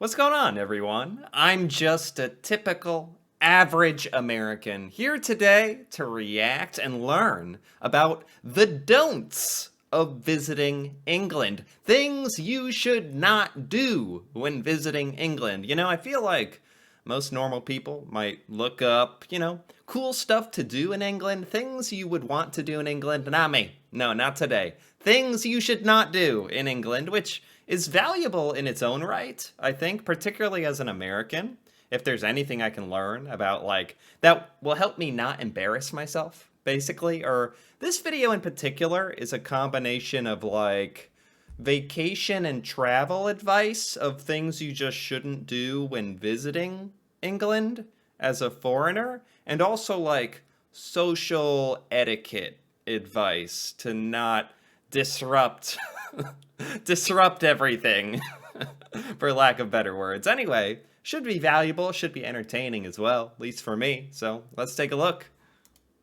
What's going on, everyone? I'm just a typical average American here today to react and learn about the don'ts of visiting England. Things you should not do when visiting England. I feel like most normal people might look up, cool stuff to do in England, things you would want to do in England. Not me. No, not today. Things you should not do in England, which is valuable in its own right, I think, particularly as an American. If there's anything I can learn about, that will help me not embarrass myself, basically. Or this video in particular is a combination of, vacation and travel advice of things you just shouldn't do when visiting England as a foreigner, and also, social etiquette advice to not disrupt disrupt everything for lack of better words. Anyway, should be valuable, should be entertaining as well, at least for me. So let's take a look.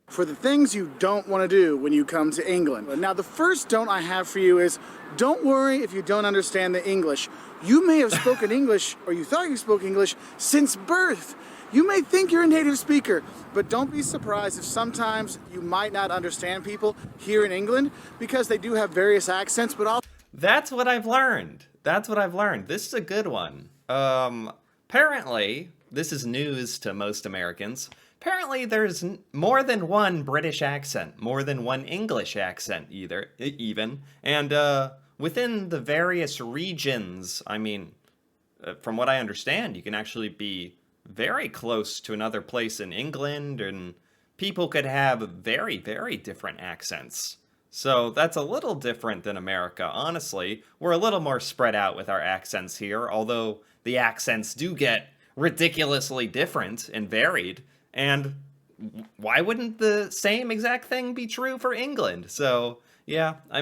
For the things you don't want to do when you come to England. Now, the first don't I have for you is don't worry if you don't understand the English. You may have spoken English, or you thought you spoke English, since birth. You may think you're a native speaker, but don't be surprised if sometimes you might not understand people here in England because they do have various accents, but also... That's what I've learned. That's what I've learned. This is a good one. Apparently, this is news to most Americans. Apparently, there's more than one British accent, more than one English accent even. And within the various regions, from what I understand, you can actually be very close to another place in England, and people could have very, very different accents. So that's a little different than America, honestly. We're a little more spread out with our accents here, although the accents do get ridiculously different and varied. And why wouldn't the same exact thing be true for England? So, yeah, I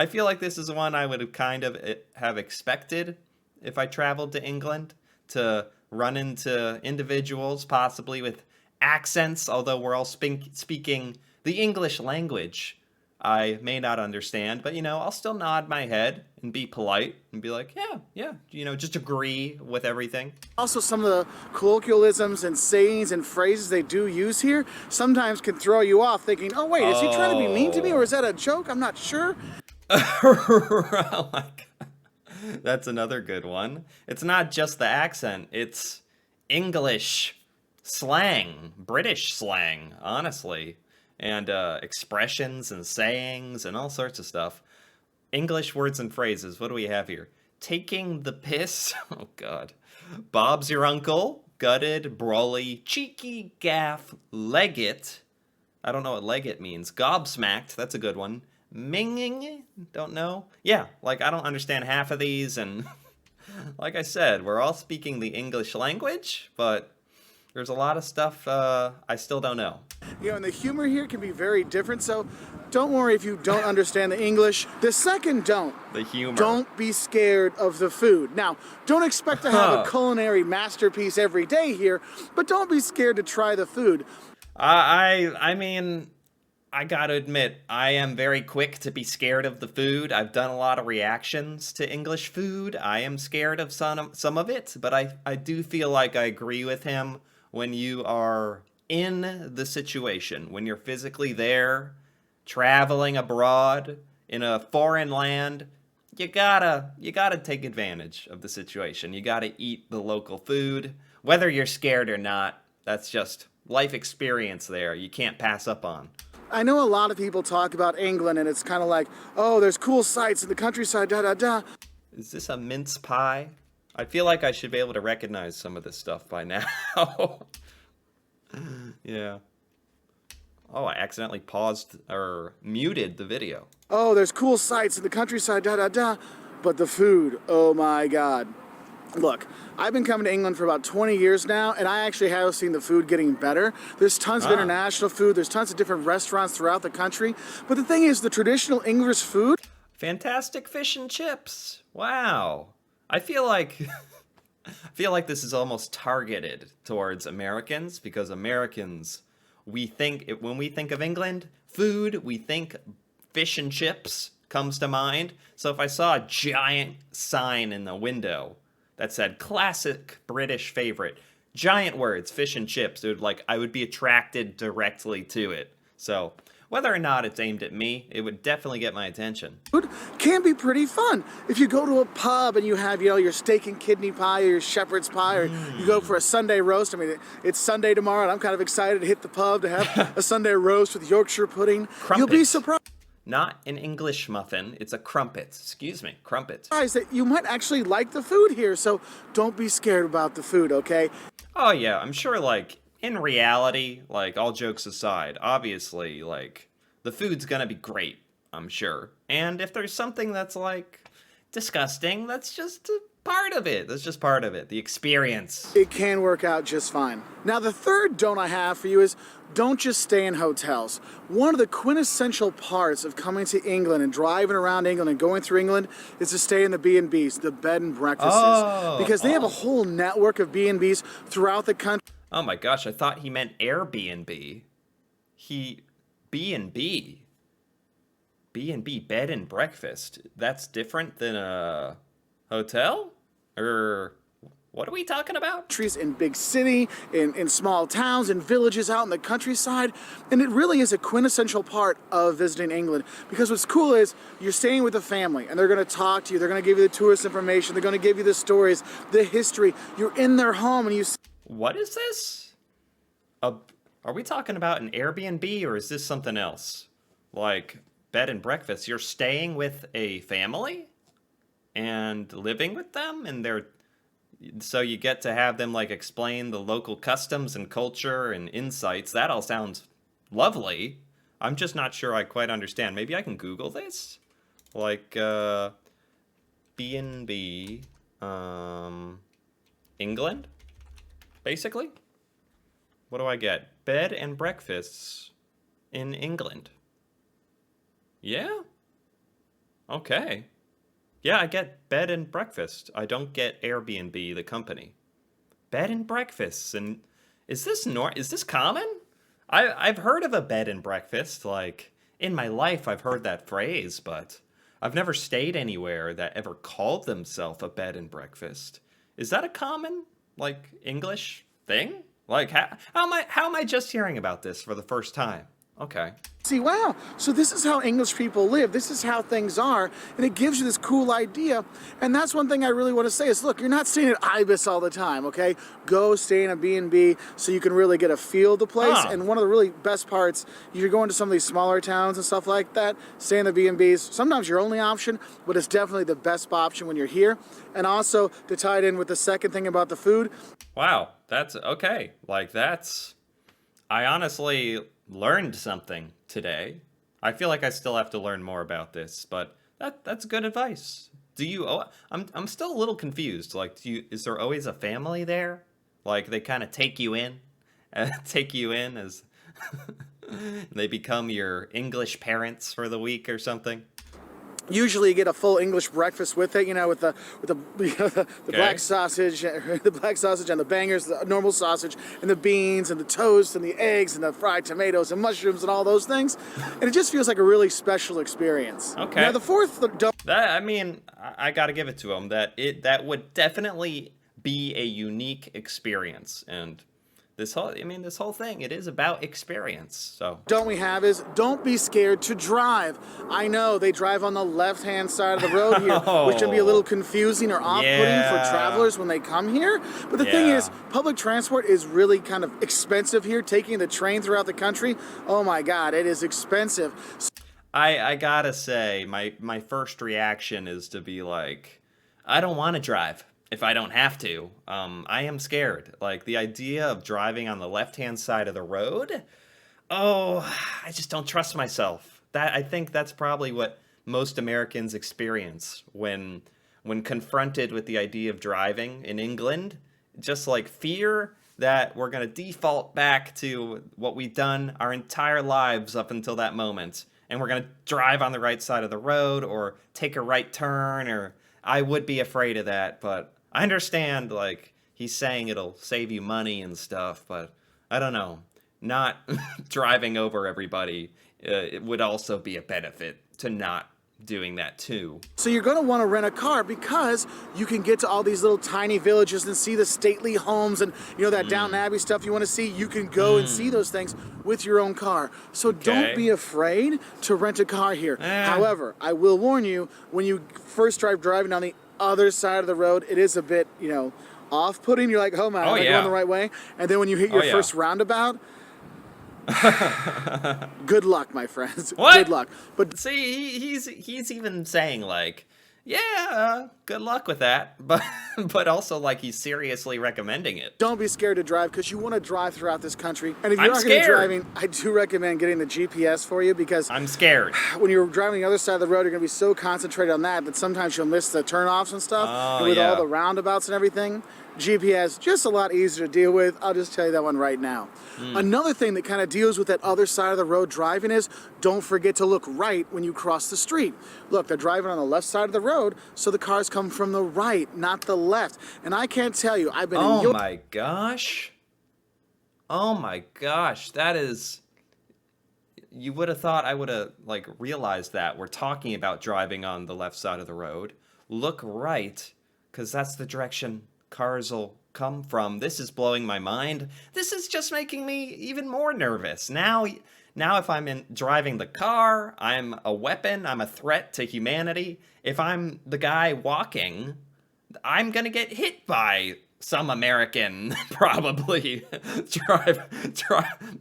feel like this is one I would have kind of have expected if I traveled to England, to run into individuals possibly with accents, although we're all speaking the English language. I may not understand, but, I'll still nod my head and be polite and be like, yeah, just agree with everything. Also, some of the colloquialisms and sayings and phrases they do use here sometimes can throw you off thinking, oh, wait, is he trying to be mean to me, or is that a joke? I'm not sure. Oh my God. That's another good one. It's not just the accent, it's English slang, British slang, honestly. And expressions and sayings and all sorts of stuff. English words and phrases. What do we have here? Taking the piss. Oh, God. Bob's your uncle. Gutted, brawly, cheeky, gaff, legit. I don't know what legit means. Gobsmacked. That's a good one. Minging. Don't know. Yeah, I don't understand half of these. And like I said, we're all speaking the English language, but there's a lot of stuff I still don't know. And the humor here can be very different, so don't worry if you don't understand the English. The second don't. The humor. Don't be scared of the food. Now, don't expect to have a culinary masterpiece every day here, but don't be scared to try the food. I gotta admit, I am very quick to be scared of the food. I've done a lot of reactions to English food. I am scared of some of it, but I do feel like I agree with him. When you are in the situation, when you're physically there, traveling abroad in a foreign land, you gotta take advantage of the situation. You gotta eat the local food, whether you're scared or not. That's just life experience there you can't pass up on. I know a lot of people talk about England and it's kind of like, oh, there's cool sights in the countryside, da-da-da. Is this a mince pie? I feel like I should be able to recognize some of this stuff by now. Yeah. Oh, I accidentally paused or muted the video. Oh, there's cool sights in the countryside, da-da-da. But the food, oh my God. Look, I've been coming to England for about 20 years now, and I actually have seen the food getting better. There's tons of international food. There's tons of different restaurants throughout the country. But the thing is, the traditional English food... Fantastic fish and chips. Wow. I feel like this is almost targeted towards Americans, because Americans, when we think of England, food, we think fish and chips, comes to mind. So if I saw a giant sign in the window that said classic British favorite, giant words, fish and chips, I would be attracted directly to it. So whether or not it's aimed at me, it would definitely get my attention. Food can be pretty fun. If you go to a pub and you have, your steak and kidney pie or your shepherd's pie, or you go for a Sunday roast. I mean, it's Sunday tomorrow, and I'm kind of excited to hit the pub to have a Sunday roast with Yorkshire pudding. You'll be Crumpets. surprised Not an English muffin, it's a crumpet. Excuse me, crumpet. that you might actually like the food here. So don't be scared about the food, okay? Oh yeah, I'm sure in reality, all jokes aside, obviously the food's gonna be great, I'm sure. And if there's something that's disgusting, that's just a part of it. That's just part of it. The experience. It can work out just fine. Now, the third don't I have for you is don't just stay in hotels. One of the quintessential parts of coming to England and driving around England and going through England is to stay in the B&Bs, the bed and breakfasts. Because they have a whole network of B&Bs throughout the country. Oh my gosh, I thought he meant Airbnb. B&B. B&B, bed and breakfast. That's different than a hotel? Or what are we talking about? In big city, in small towns, in villages out in the countryside. And it really is a quintessential part of visiting England. Because what's cool is you're staying with a family and they're going to talk to you. They're going to give you the tourist information. They're going to give you the stories, the history. You're in their home and you... What is this? Are we talking about an Airbnb or is this something else? Bed and breakfast. You're staying with a family and living with them, and so you get to have them explain the local customs and culture and insights. That all sounds lovely. I'm just not sure I quite understand. Maybe I can Google this? B&B, England, basically? What do I get? Bed and breakfasts in England. Yeah? Okay. Yeah, I get bed and breakfast. I don't get Airbnb, the company. Bed and breakfasts, and is this common? I've heard of a bed and breakfast. In my life, I've heard that phrase, but I've never stayed anywhere that ever called themselves a bed and breakfast. Is that a common, English thing? How am I just hearing about this for the first time? Okay. See, wow, so this is how English people live. This is how things are, and it gives you this cool idea. And that's one thing I really want to say is, look, you're not staying at Ibis all the time, okay? Go stay in a B&B so you can really get a feel of the place. Huh. And one of the really best parts, if you're going to some of these smaller towns and stuff like that, stay in the B&Bs. Sometimes your only option, but it's definitely the best option when you're here. And also, to tie it in with the second thing about the food. Wow, that's okay. I honestly learned something today. I feel like I still have to learn more about this, but that's good advice. I'm still a little confused. Is there always a family there? They kind of take you in as they become your English parents for the week or something? Usually you get a full English breakfast with it, with the the black sausage, and the bangers, the normal sausage, and the beans, and the toast, and the eggs, and the fried tomatoes, and mushrooms, and all those things. And it just feels like a really special experience. Okay. Now the fourth I gotta give it to him that would definitely be a unique experience, and this whole thing, it is about experience. So don't we have is don't be scared to drive. I know they drive on the left-hand side of the road here, which can be a little confusing or off-putting for travelers when they come here. But the thing is, public transport is really kind of expensive here. Taking the train throughout the country, oh my God, it is expensive. I gotta say, my first reaction is to be I don't want to drive if I don't have to. I am scared. The idea of driving on the left-hand side of the road, I just don't trust myself. I think that's probably what most Americans experience when confronted with the idea of driving in England. Just fear that we're going to default back to what we've done our entire lives up until that moment. And we're going to drive on the right side of the road or take a right turn, or I would be afraid of that, but I understand, he's saying it'll save you money and stuff, but I don't know. Not driving over everybody, it would also be a benefit to not doing that too. So you're going to want to rent a car because you can get to all these little tiny villages and see the stately homes and that Downton Abbey stuff you want to see. You can go and see those things with your own car. So don't Okay. be afraid to rent a car here. Eh. However, I will warn you, when you first driving on the other side of the road, it is a bit, off-putting. You're like, oh my, am I going the right way? And then when you hit your first roundabout, good luck, my friends. What? Good luck. But See, he's even saying like, yeah, good luck with that, but also like he's seriously recommending it. don't be scared to drive because you want to drive throughout this country. And if I'm you're not going to be scared. driving, I do recommend getting the GPS for you because I'm scared. when you're driving the other side of the road, you're going to be so concentrated on that sometimes you'll miss the turnoffs and stuff. Oh, And with yeah. all the roundabouts and everything, GPS just a lot easier to deal with. I'll just tell you that one right now. Another thing that kind of deals with that other side of the road driving is don't forget to look right when you cross the street. Look, they're driving on the left side of the road, so the cars come from the right, not the left. And I can't tell you, I've been in Oh Europe. my gosh. Oh my gosh, that is. You would have thought I would have like realized that we're talking about driving on the left side of the road. Look right, because that's the direction cars will come from. This is blowing my mind. This is just making me even more nervous. Now if I'm driving the car, I'm a weapon. I'm a threat to humanity. If I'm the guy walking, I'm gonna get hit by some American, probably. I'm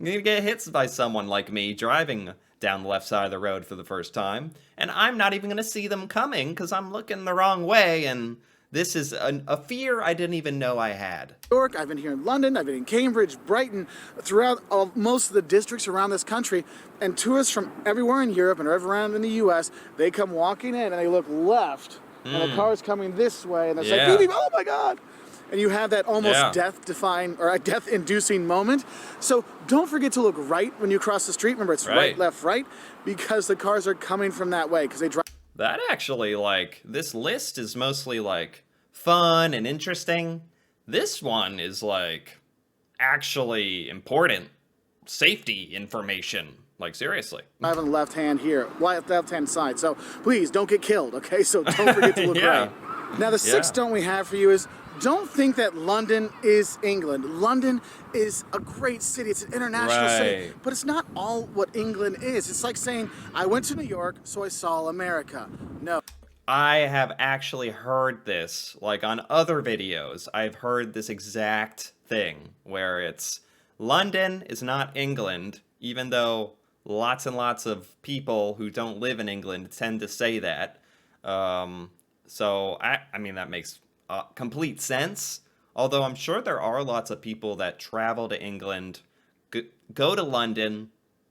gonna get hit by someone like me driving down the left side of the road for the first time, and I'm not even gonna see them coming because I'm looking the wrong way, and this is a fear I didn't even know I had. York, I've been here in London, I've been in Cambridge, Brighton, throughout most of the districts around this country, and tourists from everywhere in Europe and everywhere in the US, they come walking in and they look left, and the car's coming this way, and they're Yeah. like, beep, beep, oh my God. And you have that almost Yeah. death-defying or a death-inducing moment. So don't forget to look right when you cross the street. Remember, it's right, left, right, because the cars are coming from that way, because they drive. That actually, like, this list is mostly, like, fun and interesting. This one is, like, actually important safety information. Like, seriously. Drive on the left hand here, left hand side. So please don't get killed, okay? So don't forget to look Yeah. right. Now the sixth don't we have for you is don't think that London is England. London is a great city. It's an international city, Right. but it's not all what England is. It's like saying I went to New York, so I saw America. No. I have actually heard this, like, on other videos. I've heard this exact thing, where it's London is not England, even though lots and lots of people who don't live in England tend to say that. So, I mean, that makes complete sense. Although I'm sure there are lots of people that travel to England, go to London,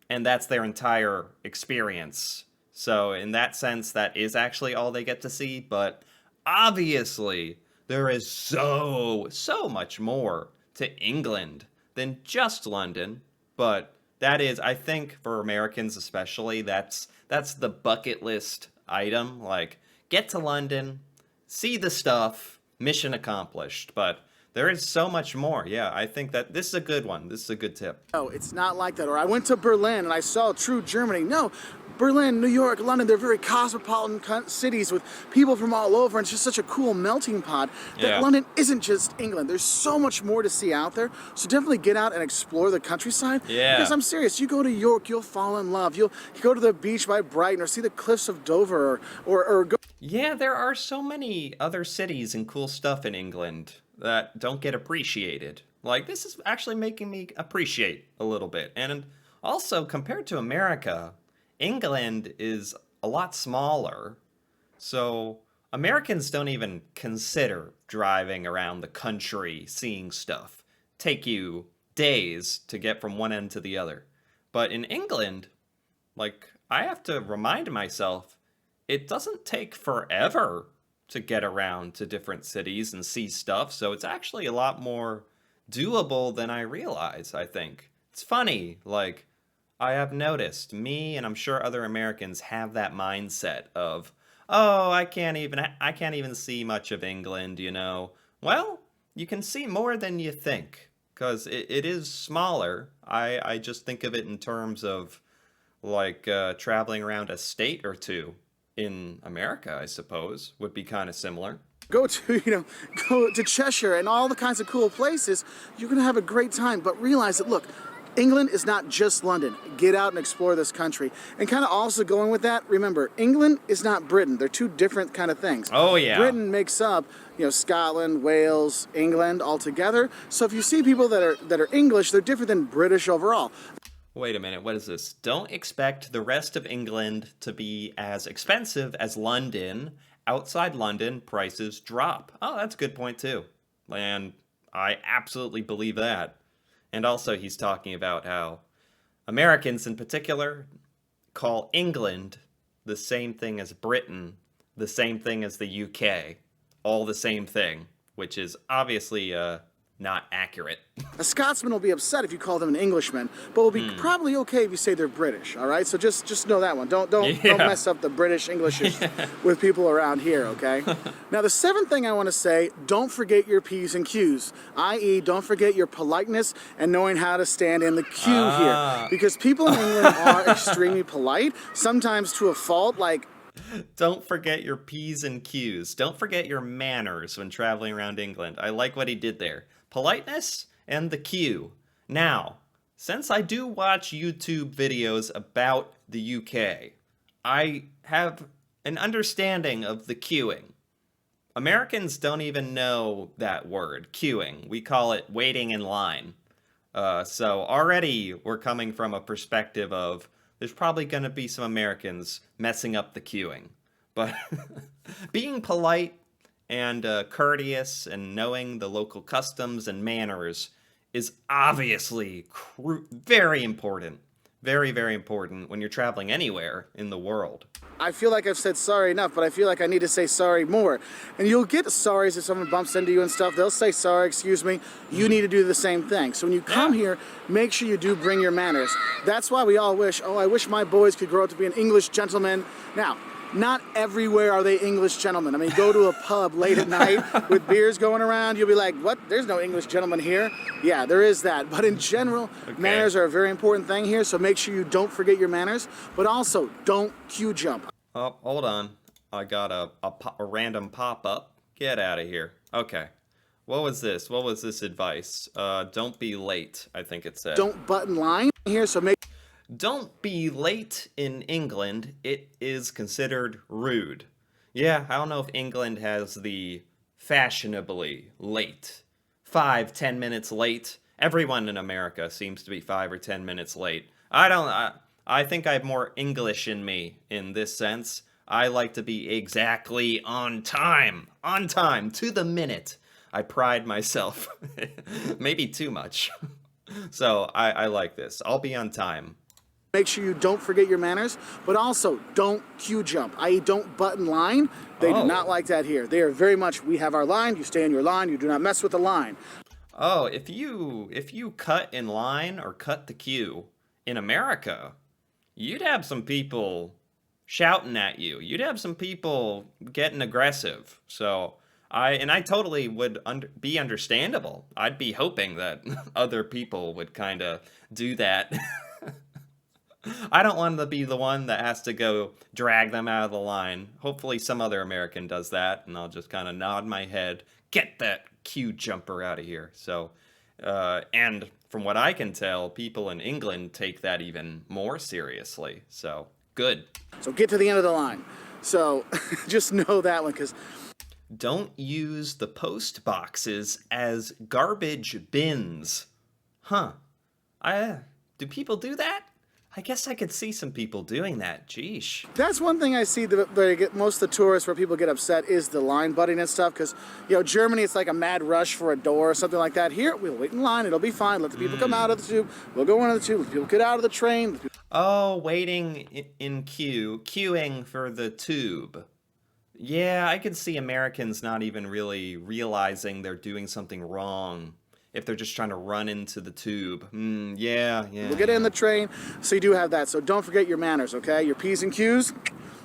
and that's their entire experience. So in that sense, that is actually all they get to see. But obviously, there is so much more to England than just London. But that is, I think, for Americans especially, that's the bucket list item. Like, get to London, see the stuff, mission accomplished. But there is so much more. Yeah, I think that this is a good one. This is a good tip. No, it's not like that. Or I went to Berlin and I saw true Germany. No, Berlin, New York, London, they're very cosmopolitan cities with people from all over, and it's just such a cool melting pot that Yeah. London isn't just England. There's so much more to see out there, so definitely get out and explore the countryside. Yeah. Because I'm serious, you go to York, you'll fall in love. You'll go to the beach by Brighton or see the cliffs of Dover or go Yeah, there are so many other cities and cool stuff in England that don't get appreciated. Like, this is actually making me appreciate a little bit. And also, compared to America, England is a lot smaller. So, Americans don't even consider driving around the country, seeing stuff. Take you days to get from one end to the other. But in England, like, I have to remind myself, it doesn't take forever to get around to different cities and see stuff, so it's actually a lot more doable than I realize, I think. It's funny, like, I have noticed, me and I'm sure other Americans have that mindset of, oh, I can't even see much of England, you know. Well, you can see more than you think, because it is smaller. I just think of it in terms of, like, traveling around a state or two. in America, I suppose, would be kind of similar. Go to, go to Cheshire and all the kinds of cool places, you're going to have a great time. But realize that, look, England is not just London. Get out and explore this country. And kind of also going with that, remember, England is not Britain. They're two different kind of things. Oh, yeah. Britain makes up, Scotland, Wales, England all together. So if you see people that are English, they're different than British overall. Wait a minute, what is this? Don't expect the rest of England to be as expensive as London. Outside London, prices drop. Oh, that's a good point too. And I absolutely believe that. And also he's talking about how Americans in particular call England the same thing as Britain, the same thing as the UK, all the same thing, which is obviously not accurate. A Scotsman will be upset if you call them an Englishman, but will be probably okay if you say they're British. All right, so just know that one. Don't mess up the British English with people around here. Okay. Now the seventh thing I want to say: don't forget your P's and Q's, i.e., don't forget your politeness and knowing how to stand in the queue here, because people in England are extremely polite, sometimes to a fault. Like, don't forget your P's and Q's. Don't forget your manners when traveling around England. I like what he did there. Politeness and the queue. Now, since I do watch YouTube videos about the UK, I have an understanding of the queuing. Americans don't even know that word, queuing. We call it waiting in line. So already we're coming from a perspective of there's probably going to be some Americans messing up the queuing. But being polite and courteous and knowing the local customs and manners is obviously very important. Very, very important when you're traveling anywhere in the world. I feel like I've said sorry enough, but I feel like I need to say sorry more. And you'll get sorries if someone bumps into you and stuff. They'll say sorry, excuse me. You need to do the same thing. So when you come here, make sure you do bring your manners. That's why we all wish, I wish my boys could grow up to be an English gentleman. Now, not everywhere are they English gentlemen. I mean, go to a pub late at night with beers going around, you'll be like, what? There's no English gentleman here. Yeah, there is that. But in general, manners are a very important thing here, so make sure you don't forget your manners, but also don't queue jump. Oh, hold on. I got a random pop-up. Get out of here. Okay. What was this? What was this advice? Don't be late, I think it said. Don't butt in line here, so make... Don't be late in England. It is considered rude. Yeah, I don't know if England has the fashionably late. 5-10 minutes late. Everyone in America seems to be 5 or 10 minutes late. I think I have more English in me in this sense. I like to be exactly on time, to the minute. I pride myself. Maybe too much. So I like this. I'll be on time. Make sure you don't forget your manners, but also don't queue jump, i.e. don't butt in line. They do not like that here. They are very much, we have our line, you stay in your line, you do not mess with the line. Oh, if you cut in line or cut the queue in America, you'd have some people shouting at you. You'd have some people getting aggressive. So I totally would be understandable. I'd be hoping that other people would kind of do that. I don't want to be the one that has to go drag them out of the line. Hopefully some other American does that, and I'll just kind of nod my head, get that queue jumper out of here. So, and from what I can tell, people in England take that even more seriously. So, good. So get to the end of the line. So just know that one, because... Don't use the post boxes as garbage bins. Huh. Do people do that? I guess I could see some people doing that. Geesh. That's one thing I see that they get most of the tourists where people get upset is the line butting and stuff, because Germany, it's like a mad rush for a door or something like that. Here we'll wait in line, it'll be fine, let the people come out of the tube, we'll go into the tube, let the people get out of the train. Oh, waiting in queuing for the tube. Yeah, I could see Americans not even really realizing they're doing something wrong if they're just trying to run into the tube. Yeah. We'll get in the train, so you do have that. So don't forget your manners, okay? Your P's and Q's,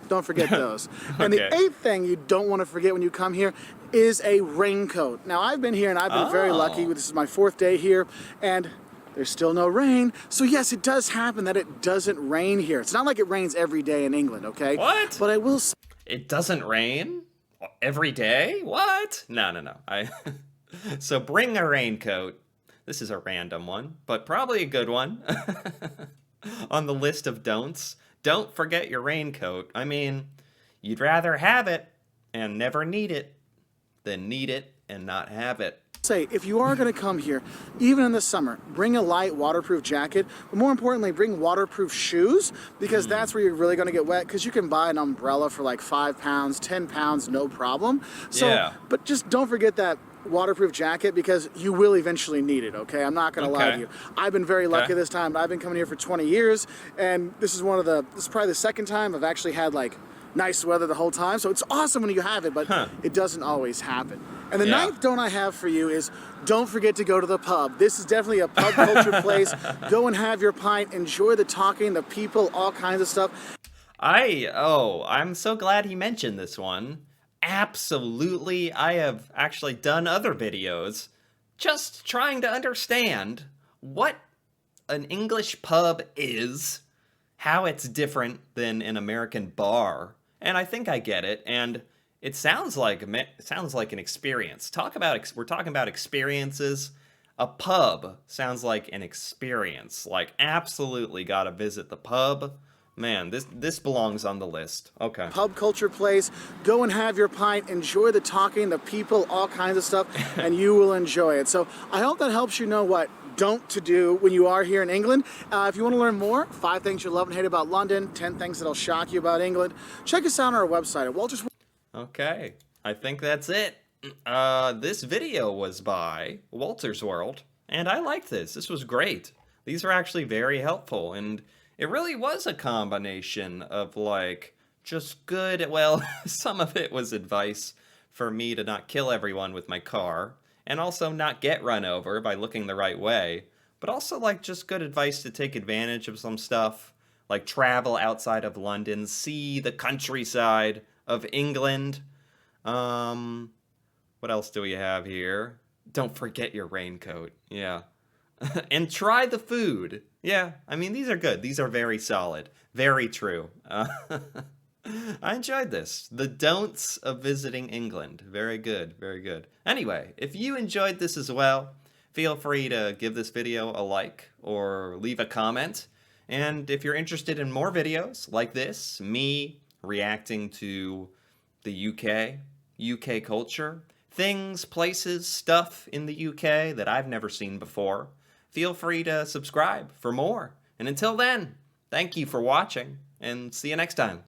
don't forget those. And the eighth thing you don't want to forget when you come here is a raincoat. Now, I've been here, and I've been very lucky. This is my 4th day here, and there's still no rain. So yes, it does happen that it doesn't rain here. It's not like it rains every day in England, okay? What? But I will say... It doesn't rain every day? What? No, no, no. So bring a raincoat. This is a random one, but probably a good one. On the list of don'ts, don't forget your raincoat. I mean, you'd rather have it and never need it than need it and not have it. Say, if you are going to come here, even in the summer, bring a light waterproof jacket, but more importantly, bring waterproof shoes, because that's where you're really going to get wet, because you can buy an umbrella for like 5 pounds, 10 pounds, no problem. So, Yeah. but just don't forget that waterproof jacket, because you will eventually need it, okay? I'm not going to lie to Okay. you. I've been very lucky Okay. this time. I've been coming here for 20 years, and this is probably the second time I've actually had like nice weather the whole time. So it's awesome when you have it, but it doesn't always happen. And the Yeah. ninth don't I have for you is don't forget to go to the pub. This is definitely a pub culture place. Go and have your pint, enjoy the talking, the people, all kinds of stuff. I'm so glad he mentioned this one. Absolutely, I have actually done other videos just trying to understand what an English pub is, how it's different than an American bar, and I think I get it. And it sounds like an experience. We're talking about experiences. A pub sounds like an experience. Like, absolutely got to visit the pub. Man, this belongs on the list. Okay. Pub culture place. Go and have your pint, enjoy the talking, the people, all kinds of stuff, and you will enjoy it. So I hope that helps you know what don't to do when you are here in England. If you want to learn more, 5 things you'll love and hate about London, 10 things that'll shock you about England, check us out on our website at Walters. Okay, I think that's it. This video was by Walter's World, and I liked this. This was great. These are actually very helpful, and it really was a combination of, like, just good, well, some of it was advice for me to not kill everyone with my car, and also not get run over by looking the right way, but also, like, just good advice to take advantage of some stuff, like travel outside of London, see the countryside of England. What else do we have here? Don't forget your raincoat. Yeah. And try the food. Yeah, I mean, these are good. These are very solid. Very true. I enjoyed this. The don'ts of visiting England. Very good, very good. Anyway, if you enjoyed this as well, feel free to give this video a like or leave a comment. And if you're interested in more videos like this, me reacting to the UK culture, things, places, stuff in the UK that I've never seen before, feel free to subscribe for more. And until then, thank you for watching, and see you next time.